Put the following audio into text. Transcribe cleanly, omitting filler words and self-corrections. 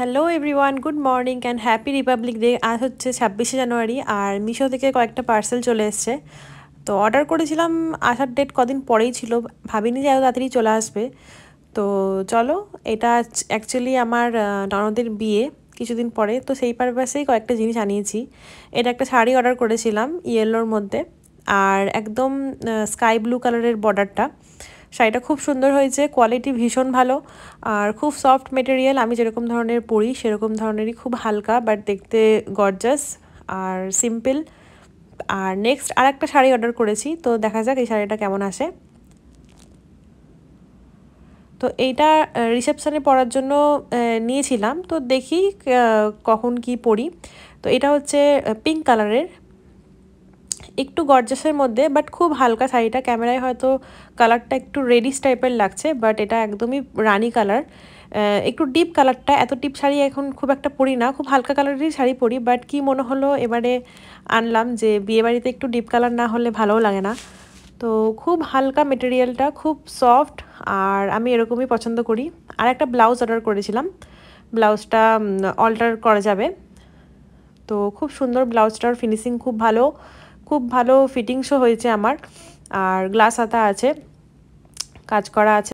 Hello everyone, good morning and happy Republic day. আজ হচ্ছে 26শে জানুয়ারি আর মিশো থেকে কয়েকটা পার্সেল চলে এসছে। তো অর্ডার করেছিলাম, আসার ডেট কদিন পরেই ছিল, ভাবিনি যে এত তাড়াতাড়ি চলে আসবে। তো চলো, এটা অ্যাকচুয়ালি আমার ননদের বিয়ে কিছুদিন পরে, তো সেই পারপাসেই কয়েকটা জিনিস আনিয়েছি। এটা একটা শাড়ি অর্ডার করেছিলাম ইয়েলোর মধ্যে, আর একদম স্কাই ব্লু কালারের বর্ডারটা। শাড়িটা খুব সুন্দর হয়েছে, কোয়ালিটি ভীষণ ভালো আর খুব সফট মেটেরিয়াল। আমি যেরকম ধরনের পরি সেরকম ধরনেরই, খুব হালকা বাট দেখতে গর্জাস আর সিম্পল। আর নেক্সট আর একটা শাড়ি অর্ডার করেছি, তো দেখা যাক এই শাড়িটা কেমন আসে। তো এইটা রিসেপশানে পরার জন্য নিয়েছিলাম, তো দেখি কখন কি পরি। তো এটা হচ্ছে পিঙ্ক কালারের, একটু গর্জাসের মধ্যে বাট খুব হালকা শাড়িটা। ক্যামেরায় হয়তো কালারটা একটু রেডিশ টাইপের লাগছে, বাট এটা একদমই রানি কালার, একটু ডিপ কালারটা। এত ডিপ শাড়ি এখন খুব একটা পরি না, খুব হালকা কালারেরই শাড়ি পরি, বাট কি মনে হলো এবারে আনলাম যে বিয়েবাড়িতে একটু ডিপ কালার না হলে ভালোও লাগে না। তো খুব হালকা মেটেরিয়ালটা, খুব সফট, আর আমি এরকমই পছন্দ করি। আর একটা ব্লাউজ অর্ডার করেছিলাম, ব্লাউজটা অল্টার করা যাবে। তো খুব সুন্দর, ব্লাউজটার ফিনিশিং খুব ভালো, খুব ভালো ফিটিংসও হয়েছে আমার। আর গ্লাস হাতা আছে, কাজ করা আছে।